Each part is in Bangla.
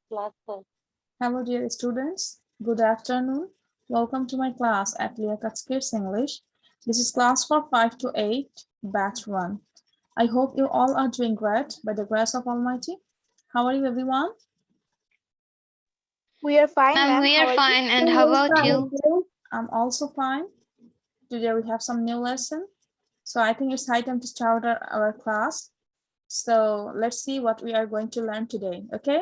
Hello, dear students. Good afternoon. Welcome to my class at Liaquat Kids English. This is class for 5 to 8, batch 1. I hope you all are doing great by the grace of Almighty. How are you, everyone? We are fine, Ma'am, ma'am. we are fine. And how about you? I'm also fine. Today we have some new lesson. So I think it's high time to start our class. So let's see what we are going to learn today, okay?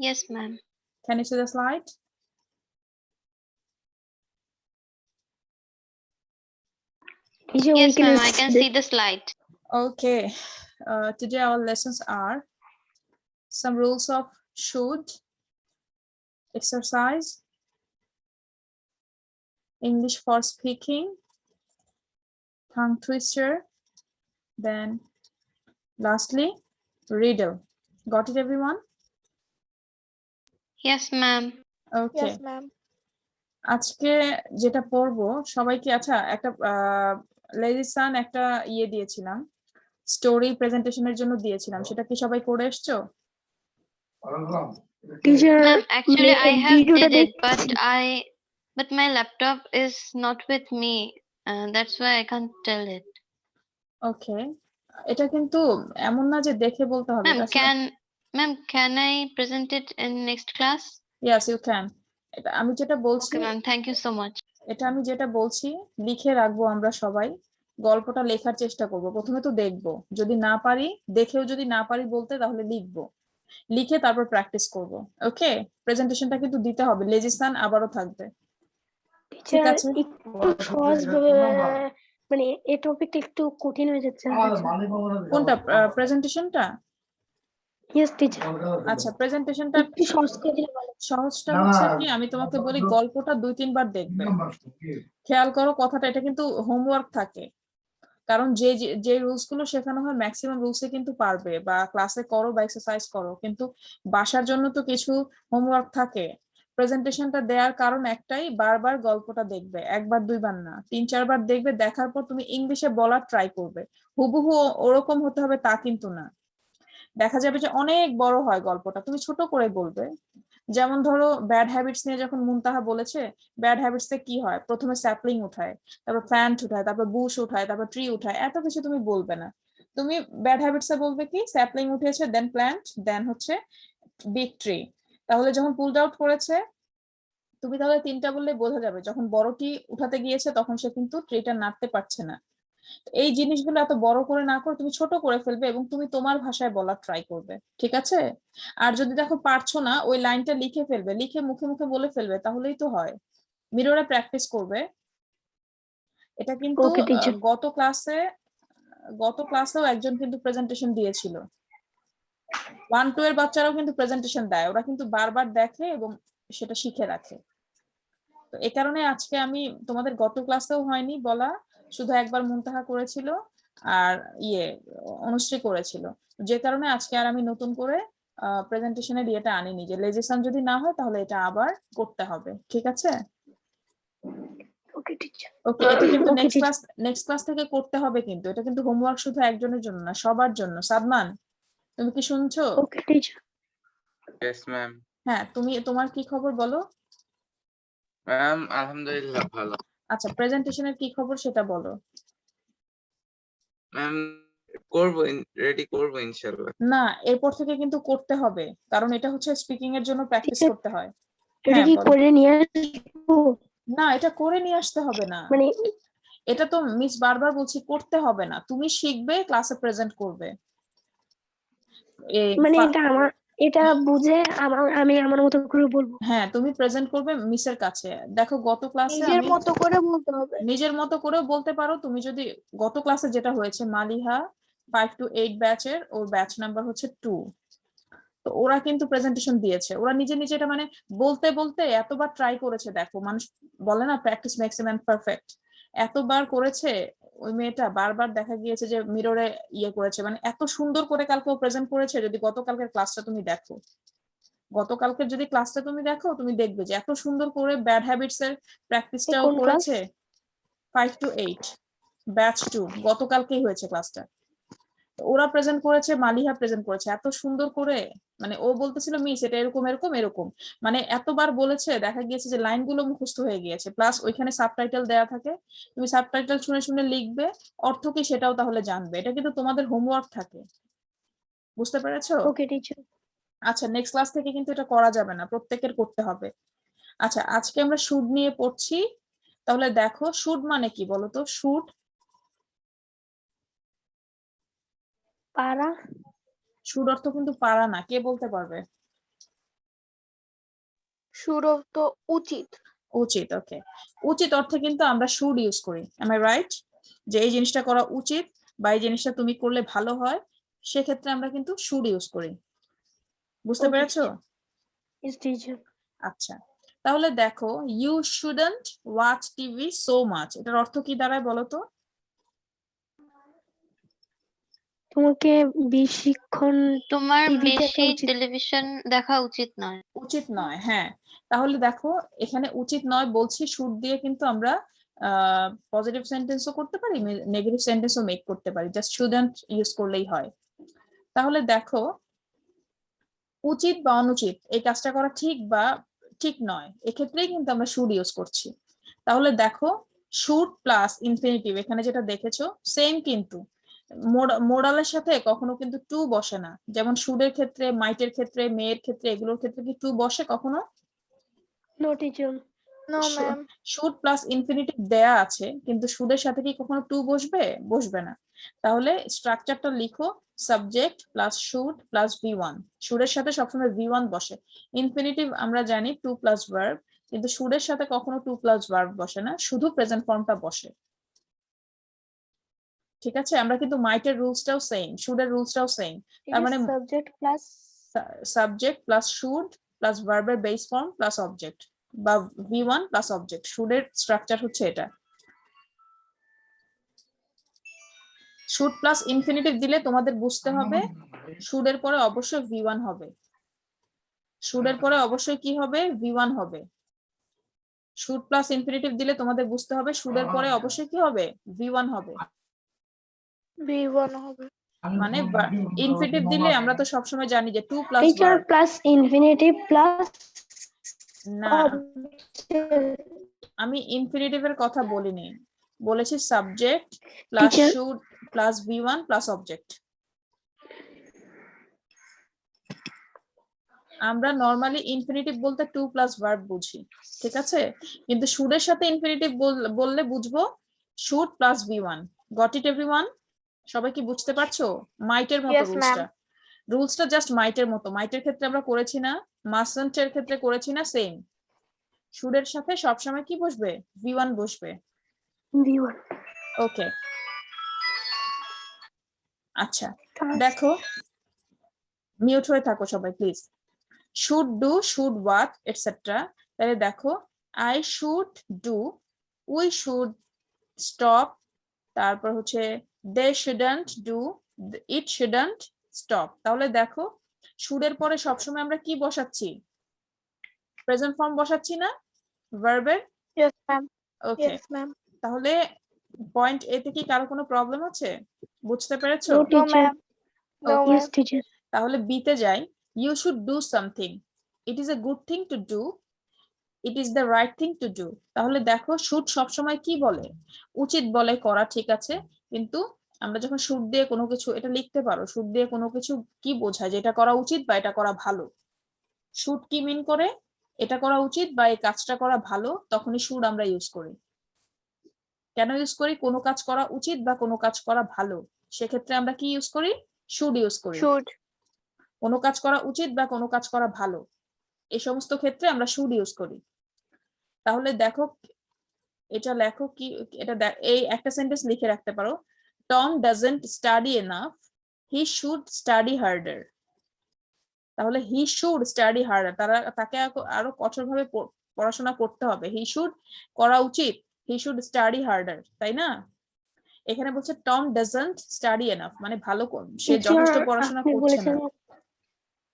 Yes, ma'am. Can you see the slide? Yes, ma'am, I can see the slide. Okay. Today our lessons are some rules of should, exercise, English for speaking, tongue twister, then lastly, riddle. Got it, everyone? Yes, ma'am. Okay. Yes, ma'am. আজকে যেটা পড়বো সবাইকে আচ্ছা একটা লেজিসান একটা দিয়েছিলাম স্টোরি প্রেজেন্টেশনের জন্য দিয়েছিলাম সেটা কি সবাই করে এসছো? Ma'am, actually I have did it, but my laptop is not with me. That's why I can't tell it. ওকে, এটা কিন্তু এমন না যে দেখে বলতে হবে। Ma'am, can I present it in next class? Yes, you can. এটা আমি যেটা বলছি, Okay, ma'am, thank you so much. এটা আমি যেটা বলছি লিখে রাখবো আমরা সবাই, গল্পটা লেখার চেষ্টা করব। প্রথমে তো দেখবো, যদি না পারি, দেখেও যদি না পারি বলতে তাহলে লিখবো, লিখে তারপর প্র্যাকটিস করব। ওকে, প্রেজেন্টেশনটা কিন্তু দিতে হবে, লেজিসান আবারও থাকবে। ঠিক আছে, মানে এই টপিকটা একটু কঠিন হয়ে যাচ্ছে। কোনটা প্রেজেন্টেশনটা? Yes teacher. আচ্ছা, প্রেজেন্টেশনটা একটু সহজ করে দিলে ভালো। সহজটা হচ্ছে কি, আমি তোমাকে বলি গল্পটা 2-3 বার দেখবে। খেয়াল করো কথাটা, এটা কিন্তু হোমওয়ার্ক থাকে, কারণ যে রুলস গুলো শেখানো হয় ম্যাক্সিমাম রুলসে কিন্তু পারবে, বা ক্লাসে করো বা এক্সারসাইজ করো, কিন্তু বাসার জন্য তো কিছু হোমওয়ার্ক থাকে। প্রেজেন্টেশনটা দেওয়ার কারণ একটাই, বারবার গল্পটা দেখবে, একবার দুইবার না, 3-4 বার দেখবে। দেখার পর তুমি ইংলিশে বলার ট্রাই করবে। হুবহু ওরকম হতে হবে তা কিন্তু না। দেখা যাবে যে অনেক বড় হয় গল্পটা, তুমি ছোট করে বলবে। যেমন ধরো ব্যাড হ্যাবিটস নিয়ে যখন মুনতাহা বলেছে, ব্যাড হ্যাবিটস এ কি হয়, প্রথমে স্যাপলিং উঠায়, তারপর প্ল্যান্ট উঠায়, তারপর বুশ উঠায়, তারপর ট্রি উঠায়, এত কিছু তুমি বলবে না। তুমি ব্যাড হ্যাবিটস এ বলবে কি, স্যাপলিং উঠেছে, দেন প্ল্যান্ট, দেন হচ্ছে বিগ ট্রি। তাহলে যখন পুলড আউট করেছে, তুমি তাহলে 3টা বললে বোঝা যাবে, যখন বড়টি উঠাতে গিয়েছে তখন সে কিন্তু ট্রিটা নাড়তে পারছে না। এই জিনিসগুলো এত বড় করে না করে তুমি ছোট করে ফেলবে, এবং তুমি তোমার ভাষায় বলার ট্রাই করবে, ঠিক আছে? আর যদি দেখো পারছো না, ওই লাইনটা লিখে ফেলবে, লিখে মুখে মুখে বলে ফেলবে, তাহলেই তো হয়। মিররে প্র্যাকটিস করবে। এটা কিন্তু গত ক্লাসেও একজন কিন্তু প্রেজেন্টেশন দিয়েছিল। 1-2 এর বাচ্চারাও কিন্তু প্রেজেন্টেশন দেয়, ওরা কিন্তু বারবার দেখে এবং সেটা শিখে রাখে। তো এই কারণে আজকে আমি তোমাদের গত ক্লাসেও হয়নি বলা, শুধু একবার মুনতাহা করেছিল আর অনুশ্রী করেছিল, যে কারণে আজকে আর আমি নতুন করে প্রেজেন্টেশনের ইয়েটা আনিনি, যে লেজিসান যদি না হয় তাহলে এটা আবার করতে হবে, ঠিক আছে? ওকে টিচার। ওকে, এটা কিন্তু নেক্সট ক্লাস থেকে করতে হবে, কিন্তু এটা কিন্তু হোমওয়ার্ক শুধু একজনের জন্য না, সবার জন্য। সাদমান, তুমি কি শুনছো? ওকে টিচার। Yes ma'am. হ্যাঁ, তোমার কি খবর বলো? ম্যাম আলহামদুলিল্লাহ ভালো। আচ্ছা, প্রেজেন্টেশনের কি খবর সেটা বলো। ম্যাম করব, রেডি করব ইনশাআল্লাহ। না, এরপর থেকে কিন্তু করতে হবে, কারণ এটা হচ্ছে স্পিকিং এর জন্য প্র্যাকটিস করতে হয়। এটা কি করে নিয়ে আসবো? না, এটা করে নিয়ে আসতে হবে না, মানে এটা তো মিস বারবার বলছি করতে হবে না, তুমি শিখবে, ক্লাসে প্রেজেন্ট করবে। মানে এটা বুঝে আমি আমার মতো করে বলবো। হ্যাঁ, তুমি প্রেজেন্ট করবে মিসের কাছে। দেখো গত ক্লাসে নিজের মতো করে বলতে হবে। নিজের মতো করেও বলতে পারো তুমি। যদি গত ক্লাসে যেটা হয়েছে, মালিহা 5 to 8 ব্যাচের, ওর ব্যাচ নাম্বার হচ্ছে 2, তো ওরা কিন্তু প্রেজেন্টেশন দিয়েছে, ওরা নিজে নিজে এটা মানে বলতে বলতে এতবার ট্রাই করেছে। দেখো, মানুষ বলে না practice makes a man perfect, এতবার করেছে ওই মেয়েটা, বারবার দেখা গিয়েছে যে মিররে করেছে, মানে এত সুন্দর করে কালকে ও প্রেজেন্ট করেছে। যদি গতকালকের ক্লাসটা তুমি দেখো, তুমি দেখবে যে এত সুন্দর করে ব্যাড হ্যাবিটস এর প্র্যাকটিসটাও করেছে। 5 to 8 ব্যাচ 2, গতকালকেই হয়েছে ক্লাসটা। ওরা প্রেজেন্ট করেছে, মালিহা প্রেজেন্ট করেছে এত সুন্দর করে, মানে ও বলতেছিল মিস এটা এরকম এরকম এরকম, মানে এতবার বলেছে দেখা গিয়েছে যে লাইনগুলো মুখস্থ হয়ে গিয়েছে, প্লাস ওইখানে সাবটাইটেল দেয়া থাকে, তুমি সাবটাইটেল শুনে শুনে লিখবে, অর্থ কি সেটাও তাহলে জানবে, এটা কিন্তু তোমাদের হোমওয়ার্ক থাকে, বুঝতে পেরেছো? ওকে টিচার। আচ্ছা নেক্সট ক্লাস থেকে কিন্তু এটা করা যাবে না, প্রত্যেকের করতে হবে। আচ্ছা আজকে আমরা শুড নিয়ে পড়ছি, তাহলে দেখো শুড মানে কি বলো তো? শুড পারা। শুড অর্থ কিন্তু পারা না, কে বলতে পারবে? সুরভ তো উচিত। উচিত, ওকে। উচিত অর্থে কিন্তু আমরা শুড ইউজ করি, এম আই রাইট? যে এই জিনিসটা করা উচিত বা এই জিনিসটা তুমি করলে ভালো হয়, সেক্ষেত্রে আমরা কিন্তু শুড ইউজ করি, বুঝতে Okay, পেরেছো? Yes teacher. আচ্ছা তাহলে দেখো you shouldn't watch TV so much, এটার অর্থ কি দাঁড়ায় বলো তো? তোমাকে বেশিক্ষণ তোমার টিভি দেখা বেশি উচিত। টেলিভিশন দেখা উচিত নয়। উচিত নয়, হ্যাঁ। তাহলে দেখো এখানে উচিত নয় বলছি, শুড দিয়ে কিন্তু আমরা পজিটিভ সেন্টেন্সও করতে পারি, নেগেটিভ সেন্টেন্সও মেক করতে পারি, জাস্ট শুডন্ট ইউজ করলেই হয়। তাহলে দেখো উচিত বা অনুচিত এই কাজটা করা ঠিক বা ঠিক নয়, এক্ষেত্রেই কিন্তু আমরা শুড ইউজ করছি। তাহলে দেখো শুড প্লাস ইনফিনিটিভ এখানে যেটা দেখেছো সেম, কিন্তু মোডালের সাথে কখনো কিন্তু টু বসে না, যেমন শুডের ক্ষেত্রে, মাইটের ক্ষেত্রে, মেয়ের ক্ষেত্রে, এগুলোর ক্ষেত্রে কি টু বসে কখনো? No teacher. No ma'am. Should plus infinitive দেয়া আছে, কিন্তু শুডের সাথে কি কখনো টু বসবে? বসবে না। তাহলে স্ট্রাকচারটা লিখো, subject plus should plus V1, শুডের সাথে সবসময় V1 বসে। ইনফিনিটিভ আমরা জানি টু প্লাস ভার্ব, কিন্তু শুডের সাথে কখনো টু প্লাস ভার্ব বসে না, শুধু প্রেজেন্ট ফর্মটা বসে। ঠিক আছে, আমরা কিন্তু মাইটের রুলসটাও সেম, শুডের রুলসটাও সেম, তার মানে subject plus subject plus should plus ভার্বের বেস ফর্ম প্লাস অবজেক্ট, বা V1 প্লাস অবজেক্ট, শুডের স্ট্রাকচার হচ্ছে এটা। শুড প্লাস ইনফিনিটিভ দিলে তোমাদের বুঝতে হবে শুডের পরে অবশ্যই V1 হবে, শুডের পরে অবশ্যই কি হবে? V1 হবে। শুড প্লাস ইনফিনিটিভ দিলে তোমাদের বুঝতে হবে শুডের পরে অবশ্যই কি হবে? V1 হবে। B1 হবে। মানে ইনফিনিটিভ দিলে আমরা তো সবসময় জানি যে to plus teacher verb. Plus infinitive plus না, আমি ইনফিনিটিভের কথা বলিনি, বলেছি subject plus teacher should plus V1 plus object. আমরা নরমালি ইনফিনিটিভ বলতে টু প্লাস ভার্ব বুঝি, ঠিক আছে? কিন্তু শুডের সাথে ইনফিনিটিভ বললে বুঝবো should plus V1। Got it everyone? সবাই কি বুঝতে পারছো? মাইটের মতো Yes, ma'am. রুলসটা জাস্ট মাইটের মতো, মাইটের ক্ষেত্রে আমরা করেছি না, মাসেন্টের ক্ষেত্রে করেছি না, সেম। শুডের সাথে সবসময় কি বসবে? V1 বসবে। V1। ওকে আচ্ছা দেখো, মিউট হয়ে থাকো সবাই please. Should do, should what etcetera, তাহলে দেখো I should do, we should stop, তারপর হচ্ছে they shouldn't do, it shouldn't stop. তাহলে দেখো শুডের পরে সবসময় আমরা কি বসাচ্ছি? প্রেজেন্ট ফর্ম বসাচ্ছি না ভার্বের? Yes, ma'am. ওকে, Yes, ma'am. তাহলে পয়েন্ট এ তে কি কারো কোনো প্রবলেম আছে? বুঝতে পেরেছো? No No, teacher. ma'am. No, Okay. Yes ma'am. Teacher. তাহলে বিতে যাই, you should do something, it is a good thing to do, it is the right thing to do. তাহলে দেখো শুড সবসময় কি বলে? উচিত বলে করা, ঠিক আছে, কিন্তু আমরা যখন শুড দিয়ে কোনো কিছু, এটা লিখতে পারো, শুড দিয়ে কোনো কিছু কি বোঝায়, যেটা করা উচিত বা এটা করা ভালো। শুড কি মিন করে? এটা করা উচিত বা এই কাজটা করা ভালো, তখনই শুড আমরা ইউজ করি। কেন ইউজ করি? কোনো কাজ করা উচিত বা কোনো কাজ করা ভালো, সেক্ষেত্রে আমরা কি ইউজ করি? শুড ইউজ করি। Should. কোনো কাজ করা উচিত বা কোনো কাজ করা ভালো, এই সমস্ত ক্ষেত্রে আমরা শুড ইউজ করি। তাহলে দেখো এটা লেখো কি, এটা এই একটা সেন্টেন্স লিখে রাখতে পারো, Tom doesn't study enough, he should study harder. তাহলে হি শুড স্টাডি হার্ডার, তাকে আরো কঠোরভাবে পড়াশোনা করতে হবে, হি শুড করা উচিত, হি শুড স্টাডি হার্ডার, তাই না? এখানে বলছে টম ডাজন্ট স্টাডি এনাফ, মানে ভালো সে যথেষ্ট পড়াশোনা আপনি করছে বলেছেন না।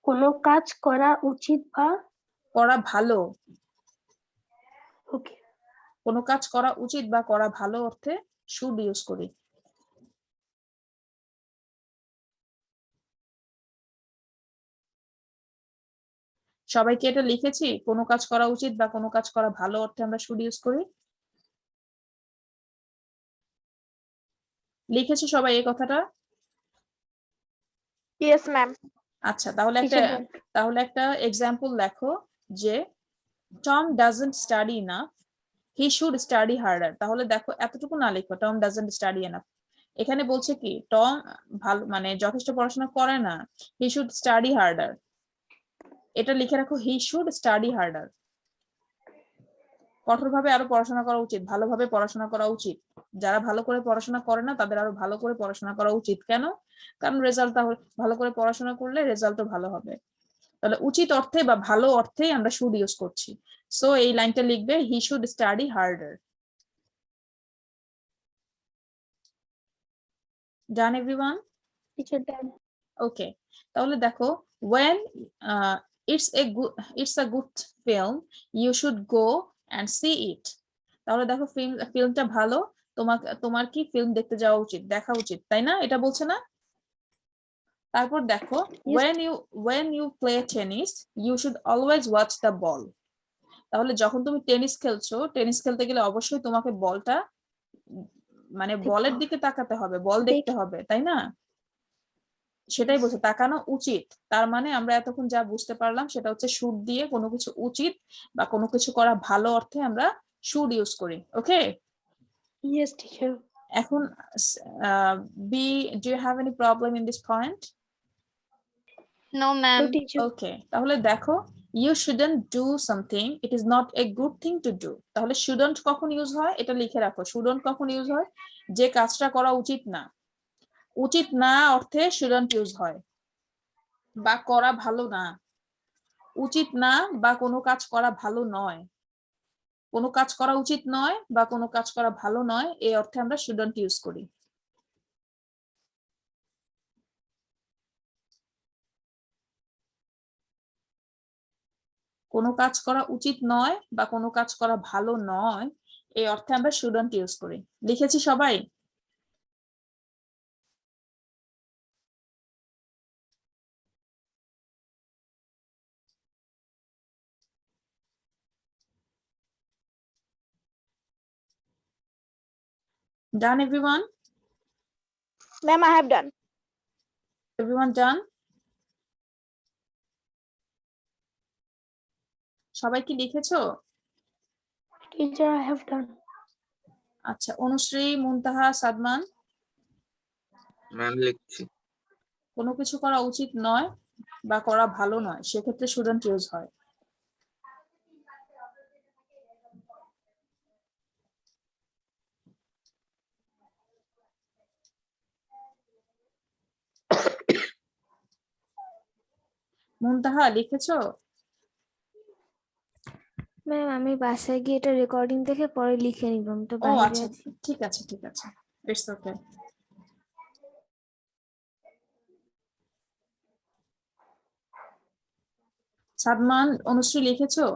কোনো কাজ করা উচিত বা করা ভালো, ওকে। কোনো কাজ করা উচিত বা করা ভালো অর্থে শুড ইউজ করি। সবাই কি এটা লিখেছি? কোনো কাজ করা উচিত বা কোনো কাজ করা ভালো অর্থে আমরা শুড ইউজ করি। লিখেছো সবাই এই কথাটা? Yes, ma'am. আচ্ছা, Teacher, তাহলে একটা এক্সাম্পল লেখো যে Tom doesn't study enough, he should study harder. তাহলে দেখো এতটুকু না লিখো টম ডাজন্ট স্টাডি ইনাফ, এখানে বলছে কি টম ভালো মানে যথেষ্ট পড়াশোনা করে না, হি শুড স্টাডি হার্ডার। এটা লিখে রাখো হি শুড স্টাডি হার্ডার। কঠোরভাবে আরো পড়াশোনা করা উচিত, ভালোভাবে পড়াশোনা করা উচিত। যারা ভালো করে পড়াশোনা করে না তাদের আরো ভালো করে পড়াশোনা করা উচিত। কেন? কারণ রেজাল্ট তাহলে ভালো করে পড়াশোনা করলে রেজাল্টও ভালো হবে। তাহলে উচিত অর্থে বা ভালো অর্থেই আমরা শুড ইউজ করছি। সো এই লাইনটা লিখবে he should study harder. Done everyone? teacher done. ওকে, তাহলে দেখো when it's a good film you should go and see it। তাহলে দেখো ফিল্মটা ভালো, তোমার কি ফিল্ম দেখতে যাওয়া উচিত, দেখা উচিত, তাই না? এটা বলছে না? তারপর দেখো when you play tennis you should always watch the ball। তাহলে যখন তুমি টেনিস খেলছো, টেনিস খেলতে গেলে অবশ্যই তোমাকে বলটা মানে বলের দিকে তাকাতে হবে, বল দেখতে হবে, তাই না? সেটাই বলছে তাকানো উচিত। তার মানে আমরা এতক্ষণ যা বুঝতে পারলাম সেটা হচ্ছে শুড দিয়ে কোনো কিছু উচিত বা কোনো কিছু করা ভালো অর্থে আমরা শুড ইউজ করি। Okay, Yes, teacher. এখন B, do you have any problem in this point? No, No, ma'am. teacher. Okay, তাহলে দেখো you shouldn't do something it is not a good thing to do. তাহলে শুডন্ট কখন ইউজ হয় এটা লিখে রাখো। শুডন্ট কখন ইউজ হয়? যে কাজটা করা উচিত না, উচিত না অর্থে শুডন্ট ইউজ হয়। বা করা ভালো না, উচিত না বা কোনো কাজ করা ভালো নয়, কোনো কাজ করা উচিত নয় বা কোনো কাজ করা ভালো নয় এই অর্থে আমরা শুডন্ট ইউজ করি। কোনো কাজ করা উচিত নয় বা কোনো কাজ করা ভালো নয় এই অর্থে আমরা শুডন্ট ইউজ করি। লিখেছি সবাই? Done everyone? Ma'am, I have done. Everyone done? সবাই কি লিখেছো? Teacher, I have done. আচ্ছা, অনুশ্রী, মুনতাহা, সাদমান? ম্যাম লিখছি। কোনো কিছু করা উচিত নয় বা করা ভালো নয় সেক্ষেত্রে শুডন্ট ইউজ হয়। মুনতাহা লিখেছো? ম্যাম আমি বাসায় গিয়ে এটা রেকর্ডিং দেখে পরে লিখে নিব, আমি তো ও বাইরে আচ্ছা, আছি। ঠিক আছে ঠিক আছে, ইটস ওকে। সাদমান, অনুশ্রী লিখেছো?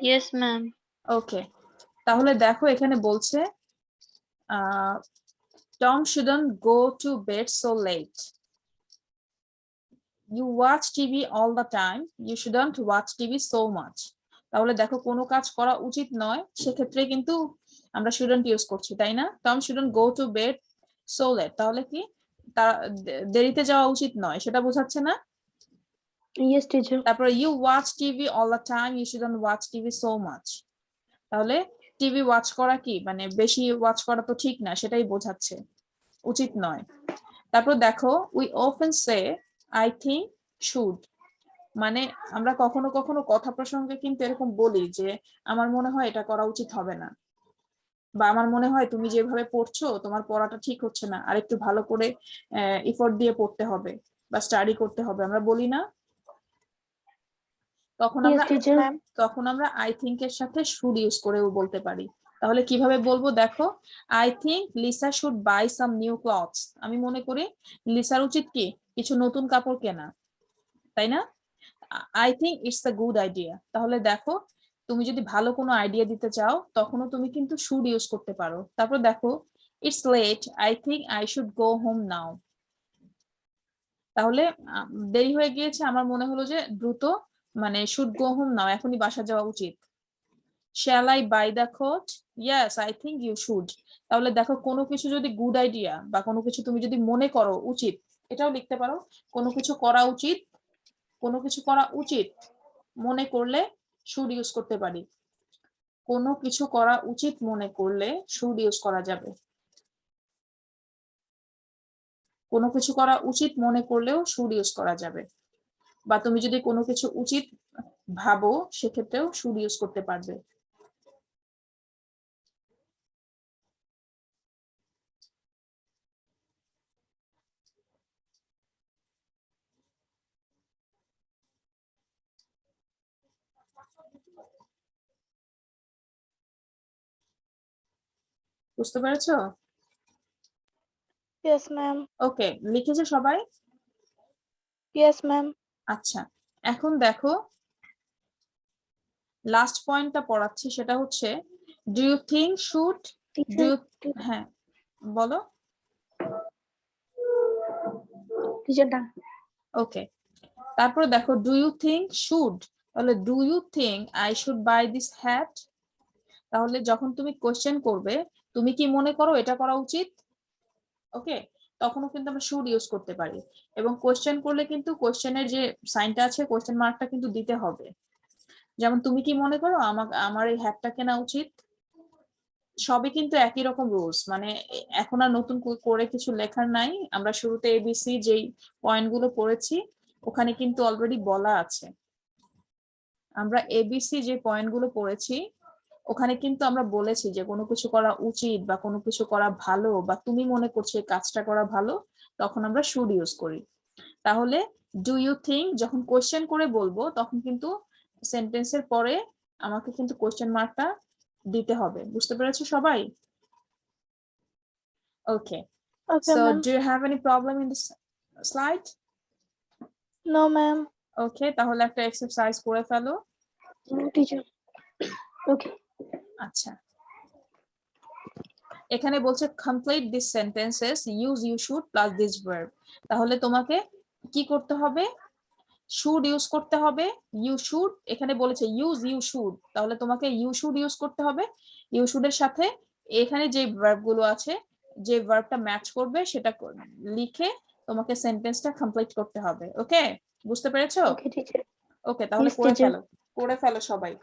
Yes, ma'am. ওকে, তাহলে দেখো এখানে বলছে Tom shouldn't go to bed so late, you watch TV all the time, you shouldn't watch TV so much. তাহলে দেখো কোনো কাজ করা উচিত নয় সেক্ষেত্রে কিন্তু আমরা শুডন্ট ইউজ করছি, তাই না? Tom shouldn't go to bed so late, তাহলে কি তার দেরিতে যাওয়া উচিত নয় সেটা বোঝাচ্ছে না? Yes, teacher. তারপর you watch TV all the time, you shouldn't watch TV so much. তাহলে টিভি ওয়াচ করা কি মানে বেশি ওয়াচ করা তো ঠিক না, সেটাই বোঝাচ্ছে, উচিত নয়। তারপর দেখো we often say I think should, মানে আমরা কখনো কখনো কথা প্রসঙ্গে কিন্তু এরকম বলি যে আমার মনে হয় এটা করা উচিত হবে না, বা আমার মনে হয় তুমি যেভাবে পড়ছো তোমার পড়াটা ঠিক হচ্ছে না, আর একটু ভালো করে এফোর্ট দিয়ে পড়তে হবে বা স্টাডি করতে হবে, আমরা বলি না? Yes, teacher. তখন আমরা আই থিংক এর সাথে শুড ইউজ করেও বলতে পারি। তাহলে কিভাবে বলবো দেখো, I think Lisa should buy some new clothes, আমি মনে করি লিসার উচিত কি কিছু নতুন কাপড় কেনা, তাই না? I think it's a good idea. তাহলে দেখো তুমি যদি ভালো কোনো আইডিয়া দিতে চাও তখনও তুমি কিন্তু শুড ইউজ করতে পারো। তারপর দেখো it's late I think I should go home now, তাহলে দেরি হয়ে গিয়েছে, আমার মনে হলো যে দ্রুত মানে শুড গো হোম নাও, এখনই বাসা যাওয়া উচিত। Shall I buy the coat? Yes, I think you should. তাহলে দেখো, কোনো কিছু যদি গুড আইডিয়া বা কোনো কিছু তুমি যদি মনে করো উচিত, এটাও লিখতে পারো। কোনো কিছু করা উচিত, কোনো কিছু করা উচিত মনে করলে শুড ইউজ করতে পারি। কোনো কিছু করা উচিত মনে করলে শুড ইউজ করা যাবে। কোনো কিছু করা উচিত মনে করলেও শুড ইউজ করা যাবে। বা তুমি যদি কোনো কিছু উচিত ভাবো, সেক্ষেত্রেও শুড ইউজ করতে পারবে। বুঝতে পেরেছো? Yes, ma'am. ওকে, লিখেছে সবাই? Yes, ma'am. আচ্ছা, এখন দেখো লাস্ট পয়েন্টটা পড়াচ্ছি, সেটা হচ্ছে do you think should, do হ্যাঁ বলো। Teacher done. ওকে, তারপরে দেখো ডু ইউ থিঙ্ক শুড, তাহলে do you think I should buy this hat. তাহলে যখন তুমি কোশ্চেন করবে, তুমি কি মনে করো এটা করা উচিত, ওকে, তখনও কিন্তু আমরা শুড ইউজ করতে পারি। এবং কোশ্চেন করলে কিন্তু কোশ্চেনের যে সাইনটা আছে, কোশ্চেন মার্কটা কিন্তু দিতে হবে। যেমন তুমি কি মনে করো আমার এই হ্যাটটা কেনা উচিত। সবই কিন্তু একই রকম রুলস, মানে এখন আর নতুন করে কিছু লেখার নাই। আমরা শুরুতে এবিসি যেই পয়েন্টগুলো পড়েছি, ওখানে কিন্তু অলরেডি বলা আছে। আমরা এবিসি যে পয়েন্টগুলো পড়েছি, ওখানে কিন্তু আমরা বলেছি যে কোনো কিছু করা উচিত বা কোনো কিছু করা ভালো, বা তুমি মনে করছো এই কাজটা করা ভালো, তখন আমরা শুড ইউজ করি। তাহলে ডু ইউ থিঙ্ক যখন কোশ্চেন করে বলবো, তখন কিন্তু সেন্টেন্সের পরে আমাকে কিন্তু কোশ্চেন মার্কটা দিতে হবে। বুঝতে পেরেছো সবাই? ওকে, Okay, so ma'am. do you have any problem in this slide? No, ma'am. ওকে, তাহলে একটা এক্সারসাইজ করে ফেলো। টিচার ওকে। আচ্ছা, এখানে বলছে complete this sentences use you should plus this verb. তাহলে তোমাকে কি করতে হবে? শুড ইউজ করতে হবে। ইউ শুড, এখানে বলেছে ইউজ ইউ শুড, তাহলে তোমাকে ইউ শুড ইউজ করতে হবে। ইউ শুড এর সাথে এখানে যে ভার্ব গুলো আছে, যে ভার্বটা ম্যাচ করবে সেটা লিখে তোমাকে সেন্টেন্সটা কমপ্লিট করতে হবে। ওকে, বুঝতে পেরেছো? ওকে টিচার। ওকে, তাহলে Yes, করে teacher. ফেলো, করে ফেলো সবাই।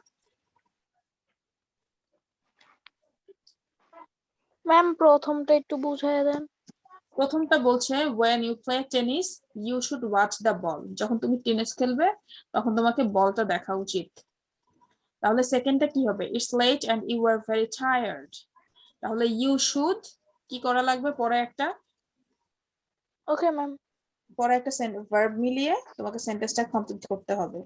ম্যাম প্রথমটা একটু বুঝাইয়া দেন। প্রথমটা বলছে when you play tennis you should watch the ball, যখন তুমি টেনিস খেলবে তখন তোমাকে বলটা দেখা উচিত। তাহলে সেকেন্ডটা কি হবে? it's late and you are very tired। তাহলে you should কি করা লাগবে? পরে একটা ওকে ম্যাম। ভার্ব মিলিয়ে তোমাকে সেন্টেন্সটা কমপ্লিট করতে হবে।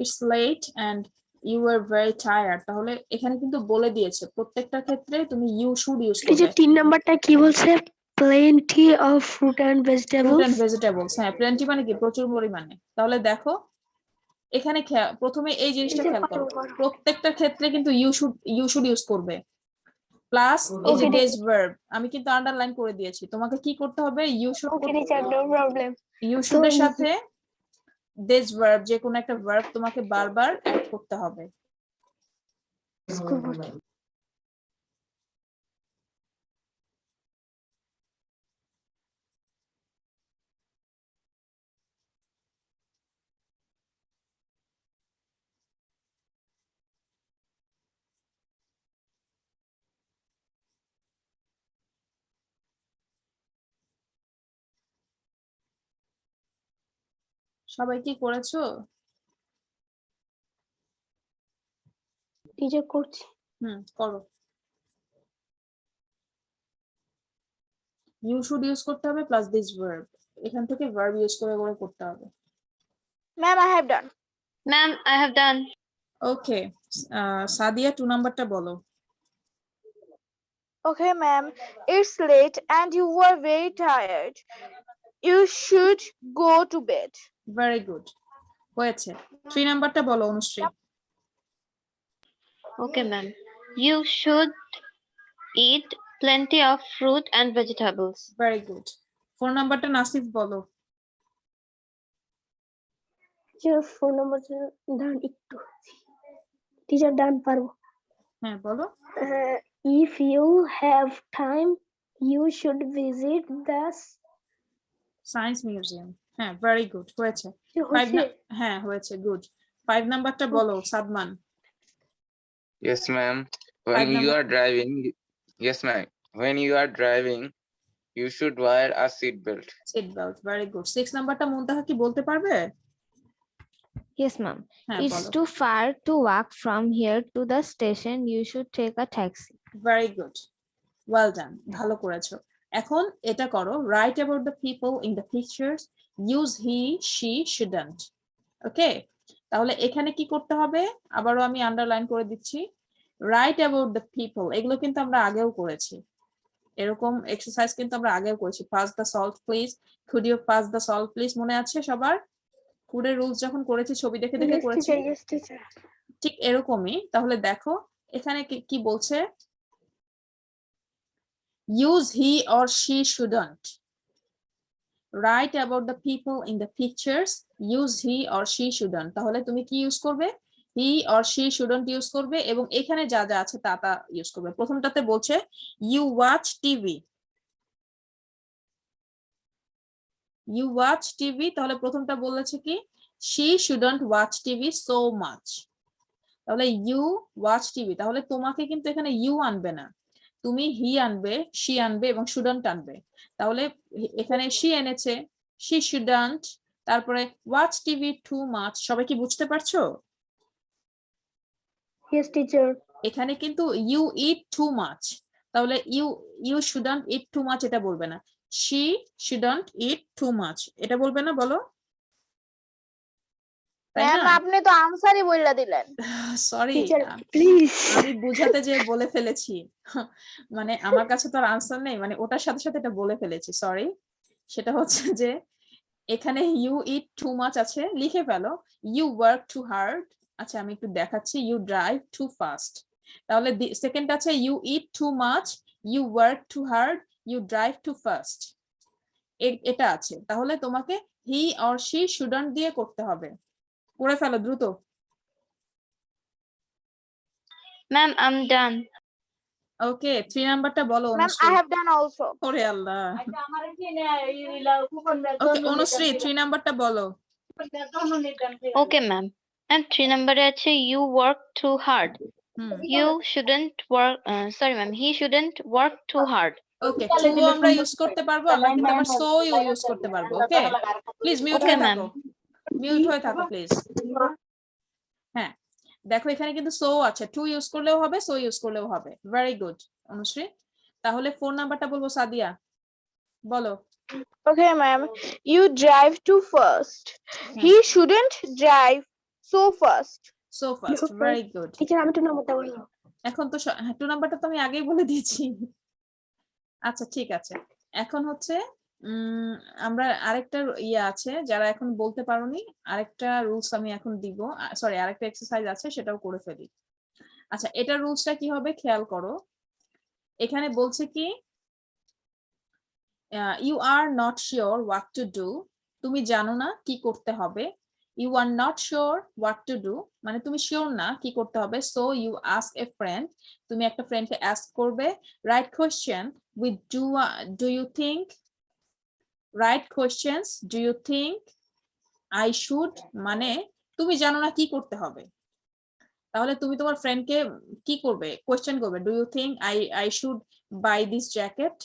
it's late and you were very tired, তাহলে এখানে কিন্তু বলে দিয়েছে প্রত্যেকটা ক্ষেত্রে তুমি you should ইউজ টিচার করবে। 3 নাম্বারটা কি বলছে? plenty of fruit and ফ্রুট vegetables. এন্ড ভেজিটেবলস, হ্যাঁ প্লেন্টি মানে কি? প্রচুর পরিমাণে। তাহলে দেখো এখানে প্রথমে এই জিনিসটা খেয়াল করো, প্রত্যেকটা ক্ষেত্রে কিন্তু ইউ শুড ইউজ করবে। প্লাস এই যে Okay, বেস ভার্ব, আমি কিন্তু আন্ডারলাইন করে দিয়েছি, তোমাকে কি করতে হবে? You should, okay teacher, no problem. You should এর সাথে দিস ভার্ব, যে কোনো একটা ভার্ব তোমাকে বারবার অ্যাড করতে হবে। সবাই কি করেছো? টিচার করছি। করো। ইউ শুড ইউজ করতে হবে প্লাস দিস ভার্ব, এখান থেকে ভার্ব ইউজ করে করে করতে হবে। Ma'am I have done. Ma'am, I have done. ওকে, সাদিয়া 2 নাম্বারটা বলো। Okay, ma'am. It's late and you were very tired. You should go to bed. Very good, হয়েছে। 3 নাম্বারটা বলো Anushree. Okay, ma'am. You should eat plenty of fruit and vegetables. Very good. 4 নাম্বারটা নাসিফ বলো। টিচার ফোন নাম্বার ডান একটু টিচার ডান পারবো হ্যাঁ বলো। If you have time you should visit the science museum. হ্যাঁ ভেরি গুড, হয়েছে। 5 হ্যাঁ হয়েছে, গুড। 5 নাম্বারটা বলো Sadman. Yes, ma'am. When Five you number. are driving, yes, ma'am. When you are driving, you should wear a seat belt. Seat belt, very good. 6 নাম্বারটা মুনতাহা কি বলতে পারবে? Yes, ma'am. হ্যাঁ It's বলো। too far to walk from here to the station. You should take a taxi. Very good, well done, ভালো করেছো। এখন এটা করো, write about the people in the pictures, use he she shouldn't. Okay, তাহলে এখানে কি করতে হবে, আবারও আমি আন্ডারলাইন করে দিচ্ছি। রাইট অ্যাবাউট দ্য পিপল, এগুলো কিন্তু আমরা আগেও করেছি, এরকম এক্সারসাইজ কিন্তু আমরা আগেও করেছি। Pass the salt please, could you pass the salt please, মনে আছে সবার? ফুডের রুলস যখন করেছি ছবি দেখে দেখে করেছি, ঠিক এরকমই। তাহলে দেখো এখানে কি বলছে, use he or she shouldn't. Write about the people in the pictures, use he or she shouldn't. তাহলে তুমি কি ইউজ করবে? he or she shouldn't use করবে, এবং এখানে যা যা আছে তা তা ইউজ করবে। প্রথমটাতে বলছে you watch TV, you watch TV, তাহলে প্রথমটা বলেছে কি she shouldn't watch TV so much। তাহলে you watch TV, তাহলে তোমাকে কিন্তু এখানে you আনবে না, তুমি হি আনবে, শি আনবে এবং শুডন্ট আনবে। তাহলে এখানে শি এনেছে, শি শুডন্ট, তারপরে ওয়াচ টিভি টু মাচ। সবাই কি বুঝতে পারছো? Yes teacher. এখানে কিন্তু ইউ ইট টু মাচ, তাহলে you shouldn't eat too much এটা বলবে না, she shouldn't eat too much এটা বলবে না, বলো। তাই ম্যাম না? আপনি তো আনসারই বইলা দিলেন। Sorry, teacher please. আমি বুঝাতে যে বলে ফেলেছি, মানে আমার কাছে তো আর আনসার নেই, মানে ওটার সাথে সাথে এটা বলে ফেলেছি, সরি। সেটা হচ্ছে যে এখানে ইউ ইট টু মাচ আছে, লিখে ফেলো ইউ ওয়ার্ক টু হার্ড। আচ্ছা আমি একটু দেখাচ্ছি, ইউ ড্রাইভ টু ফাস্ট। তাহলে সেকেন্ড আছে you eat too much, you work too hard, you drive too fast, এটা আছে। তাহলে তোমাকে হি অর শি শুডন্ট দিয়ে করতে হবে, করে ফেলো দ্রুত। Ma'am, I'm done. ওকে, 3 নাম্বারটা বলো ma'am Anushree. I have done also. ওরে আল্লাহ। ওকে অনুশ্রী 3 নাম্বারটা বলো। Okay, ma'am. And 3 number আছে you work too hard. Hmm You shouldn't work. Sorry, ma'am. He shouldn't work too hard. Okay, two আমরা ইউজ করতে পারবো, আমরা কিন্তু আবার সো ইউজ করতে পারবো। ওকে প্লিজ মিউট হয়ে থাকো, মিউট হয়ে থাকো প্লিজ। হ্যাঁ দেখো এখানে কিন্তু সো আছে, টু ইউজ করলেও হবে, সো ইউজ করলেও হবে। Very good Anushree. তাহলে 4 নাম্বারটা বলবো সাদিয়া, বলো। Okay, ma'am. You drive too fast. He shouldn't drive so fast. So fast, very good. Teacher আমি তো নাম্বারটা বলবো। এখন তো 2 নাম্বারটা তো আমি আগেই বলে দিয়েছি। আচ্ছা ঠিক আছে, এখন হচ্ছে আমরা আরেকটা ইয়ে আছে, যারা এখন বলতে পারোনি, আরেকটা রুলস আমি এখন দিব, সরি আরেকটা এক্সারসাইজ আছে সেটাও করে ফেলি। আচ্ছা এটা রুলসটা কি হবে খেয়াল করো, এখানে বলছে কি you are not sure what to do, তুমি জানো না কি করতে হবে। You are not sure what to do মানে তুমি শিওর না কি করতে হবে, so you ask a friend, তুমি একটা ফ্রেন্ডকে আস্ক করবে। Write question with do you think, write questions do you think, I should মানে তুমি জানো না কি করতে হবে, তাহলে তুমি তোমার ফ্রেন্ডকে কি করবে, কোয়েশ্চেন করবে, do you think I should buy this jacket,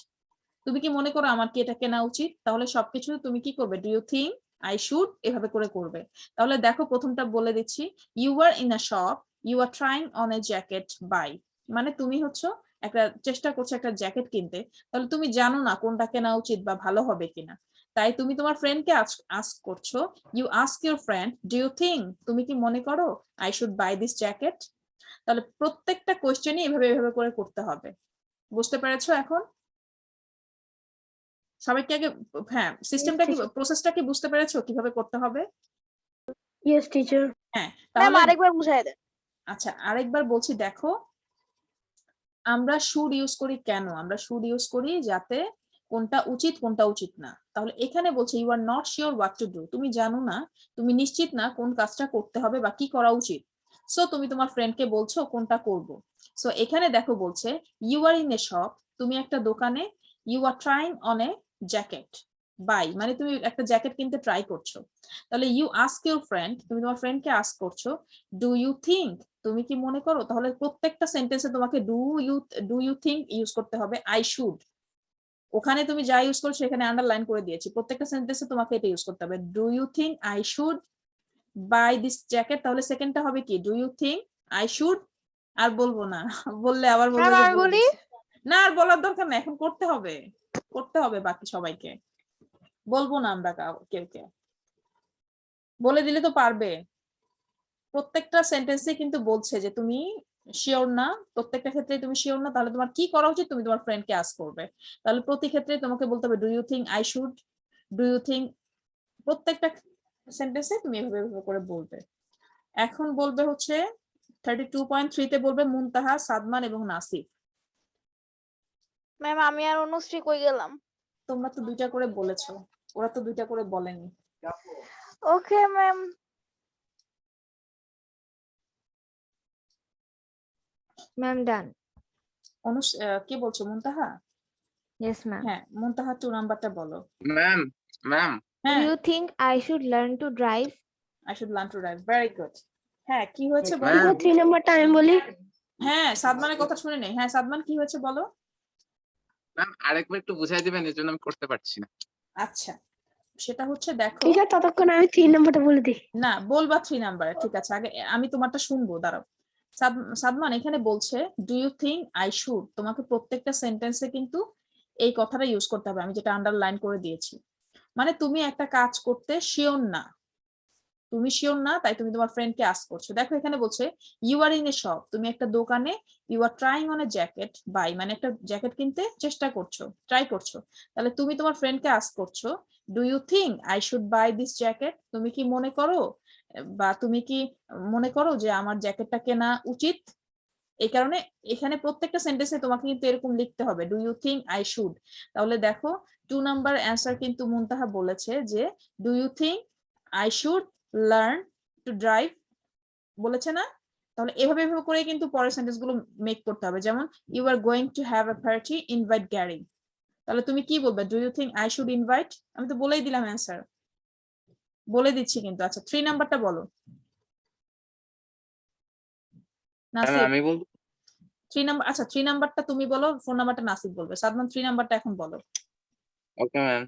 তুমি কি মনে করো আমার কি এটা কেনা উচিত, তাহলে সবকিছু তুমি কি করবে, do you think I should এভাবে করে করবে। তাহলে দেখো প্রথমটা বলে দিচ্ছি, you are in a shop, you are trying on a jacket buy, মানে তুমি হচ্ছে একটা চেষ্টা করছো একটা জ্যাকেট কিনতে, তাহলে তুমি জানো না কোনটা কেনা উচিত বা ভালো হবে কিনা, তাই তুমি তোমার ফ্রেন্ডকে আস্ক করছো, you ask your friend do you think, তুমি কি মনে করো I should buy this jacket. তাহলে প্রত্যেকটা কোয়েশ্চেনই এভাবে এভাবে করে করতে হবে। বুঝতে পেরেছো এখন? সবাই কি আগে, হ্যাঁ, সিস্টেমটা কি, teacher. প্রসেসটা কি বুঝতে পেরেছো কিভাবে করতে হবে? Yes, teacher. হ্যাঁ, ম্যাম তাহলে আরেকবার বুঝাই দেন। আচ্ছা আরেকবার বলছি, দেখো আমরা শুড ইউজ করি কেন? আমরা শুড ইউজ করি যাতে কোনটা উচিত কোনটা উচিত না। তাহলে এখানে বলছে you are not sure what to do, তুমি জানো না, তুমি নিশ্চিত না কোন কাজটা করতে হবে বা কি করা উচিত। সো তুমি তোমার ফ্রেন্ডকে বলছো কোনটা করব। সো এখানে দেখো বলছে you are in a shop, তুমি একটা দোকানে, you are trying on a jacket, buy মানে তুমি একটা জ্যাকেট কিনতে ট্রাই করছো। তাহলে ইউ আস্ক ইউর ফ্রেন্ড, তুমি তোমার ফ্রেন্ডকে আস্ক করছো ডু ইউ থিঙ্ক, তুমি কি মনে করো। তাহলে প্রত্যেকটা সেন্টেন্সে তোমাকে ডু ইউ থিঙ্ক ইউজ করতে হবে, আই শুড, ওখানে তুমি যা ইউজ করছো এখানে আন্ডারলাইন করে দিয়েছি, প্রত্যেকটা সেন্টেন্সে তোমাকে এটা ইউজ করতে হবে, do you think I should buy this jacket. তাহলে সেকেন্ডটা হবে কি, do you think I should, আর বলবো না, বললে আবার বলবো ম্যাম যে আমি বলে বলি, দিছি। না আর বলার দরকার না, এখন করতে হবে, করতে হবে বাকি সবাইকে, বলবো না আমরা কেউ কেউ, বলে দিলে তো পারবে। প্রত্যেকটা সেন্টেন্সে কিন্তু বলছে যে তুমি শিওর না, প্রত্যেকটা ক্ষেত্রে তুমি শিওর না, তাহলে তোমার কি করা উচিত, তুমি তোমার ফ্রেন্ডকে আস্ক করবে। তাহলে প্রতি ক্ষেত্রে তোমাকে বলতে হবে do you think I should, do you think, প্রত্যেকটা সেন্টেন্সে তুমি এভাবে এভাবে করে বলবে। এখন বলবে হচ্ছে 32.3 তে বলবে মুনতাহা, সাদমান এবং নাসিফ। ম্যাম আমি আর অনুশ্রী কই গেলাম? তোমরা তো দুইটা করে বলেছো, ওরা তো দুইটা করে বলেনি। Okay ma'am. Ma'am, done. কে বলছো, মুনতাহা? Yes, ma'am. হ্যাঁ, মুনতাহা 2 নাম্বারটা বলো। Ma'am, ma'am. Do হ্যাঁ, you think I should learn to drive? I should learn to drive, very good. হ্যাঁ, কি হয়েছে বলো? Ma'am. 3 নাম্বারটা আমি বলি। হ্যাঁ, সাদমানের কথা শুনে নেই। হ্যাঁ সাদমান, কি হয়েছে বলো? ম্যাম আরেকবার একটু বুঝাই দিবেন, এর জন্য আমি করতে পারছি না। আচ্ছা, সেটা হচ্ছে দেখো, ঠিক আছে, ততক্ষণ আমি 3 নাম্বারটা বলে দিই। না বলবা 3 নাম্বারে, ঠিক আছে, আগে আমি তোমারটা শুনবো, দাঁড়াও। সাদমান এখানে বলছে do you think I should, তোমাকে প্রত্যেকটা সেন্টেন্সে কিন্তু এই কথাটা ইউজ করতে হবে, আমি যেটা আন্ডারলাইন করে দিয়েছি। মানে তুমি একটা কাজ করতে শিওর না, তুমি শিওর না, তাই তুমি তোমার ফ্রেন্ডকে আস্ক করছো। দেখো এখানে বলছে you are in a shop, তুমি একটা দোকানে, you are trying on a jacket buy মানে একটা জ্যাকেট কিনতে চেষ্টা করছো, ট্রাই করছো। তাহলে তুমি তোমার ফ্রেন্ডকে আস্ক করছো do you think I should buy this jacket, তুমি কি মনে করো বা তুমি কি মনে করো যে আমার জ্যাকেটটা কেনা উচিত। এই কারণে এখানে প্রত্যেকটা সেন্টেন্সে তোমাকে কিন্তু এরকম লিখতে হবে do you think I should. তাহলে দেখো 2 নাম্বার অ্যান্সার কিন্তু মুনতাহা বলেছে যে do you think I should learn to drive, বলেছে না? তাহলে এভাবে এভাবে করে কিন্তু পরের সেন্টেন্স গুলো মেক করতে হবে। যেমন you are going to have a party, invite Gary, তাহলে তুমি কি বলবে, do you think I should invite, আমি তো বলেই দিলাম অ্যান্সার, বলে দিচ্ছি কিন্তু। আচ্ছা 3 নাম্বারটা বলো ম্যাম নাসিব। আমি বলবো। 3 নাম্বার, আচ্ছা 3 নাম্বারটা তুমি বলো, 4 নাম্বারটা নাসিব বলবে। সাদমান 3 নাম্বারটা এখন বলো। Okay ma'am.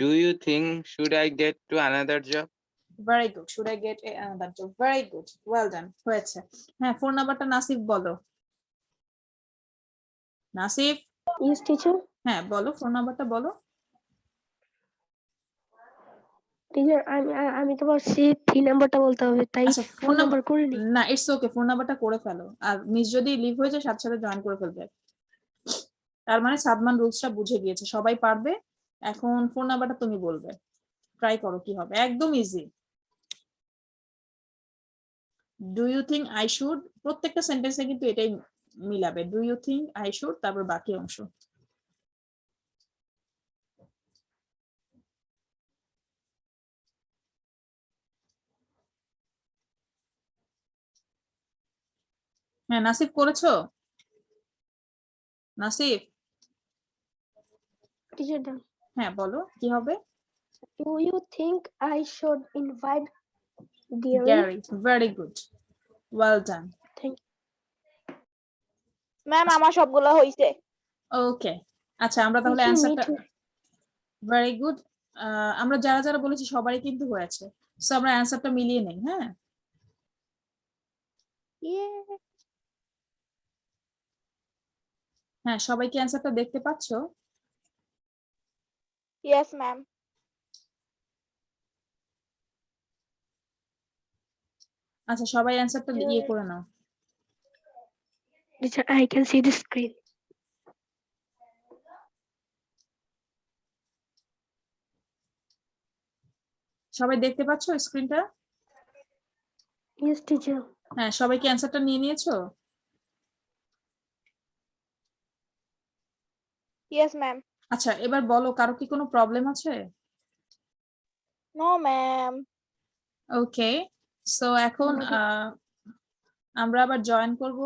Do you think should I get to another job? Very good, should I get another job, very good, well ডান, হয়েছে। হ্যাঁ 4 নাম্বারটা নাসিব বলো। নাসিব, ইয়েস টিচার। হ্যাঁ বলো, 4 নাম্বারটা বলো। টিচার আমি তো ভাবছি 3 নাম্বারটা বলতে হবে, তাই আচ্ছা 4 4 নাম্বার নাম্বার করে নি। না, ইটস ওকে, 4 নাম্বারটা করে ফেলো, আর মিস যদি লিভ হয়ে যায় সাথে সাথে জয়েন করে ফেলবে। তার মানে সাদমান রুলসটা বুঝে গিয়েছে, সবাই পারবে। এখন 4 নাম্বারটা তুমি বলবে, ট্রাই করো কি হবে, একদম easy. Do you think I should, প্রত্যেকটা সেন্টেন্সে কিন্তু এটাই মিলাবে, do you think I should, তারপর বাকি অংশ। হ্যাঁ নাসিব করেছো? Nasib, teacher done. হ্যাঁ বলো কি হবে। Do you think I should invite Gary? Gary, very good, well done. Thank ma'am আমার সবগুলো হইছে। ওকে, আচ্ছা আমরা তাহলে ইউ। অ্যান্সারটা, ভেরি গুড। আমরা যারা যারা বলেছি সবারই কিন্তু হয়েছে, সো আমরা অ্যান্সারটা মিলিয়ে নেই। হ্যাঁ ইয়ে হ্যাঁ, সবাই কি অ্যান্সারটা দেখতে পাচ্ছো? Yes ma'am. আচ্ছা সবাই অ্যান্সারটা ইয়ে করে নাও। Teacher, I can see the screen. সবাই দেখতে পাচ্ছো স্ক্রিনটা? Yes, teacher. হ্যাঁ, সবাই কি অ্যান্সারটা নিয়ে নিয়েছো? Yes, ma'am. আচ্ছা, এবার বলো কারো কি কোনো প্রবলেম আছে? No, ma'am. ওকে, সো এখন আমরা আবার জয়েন করব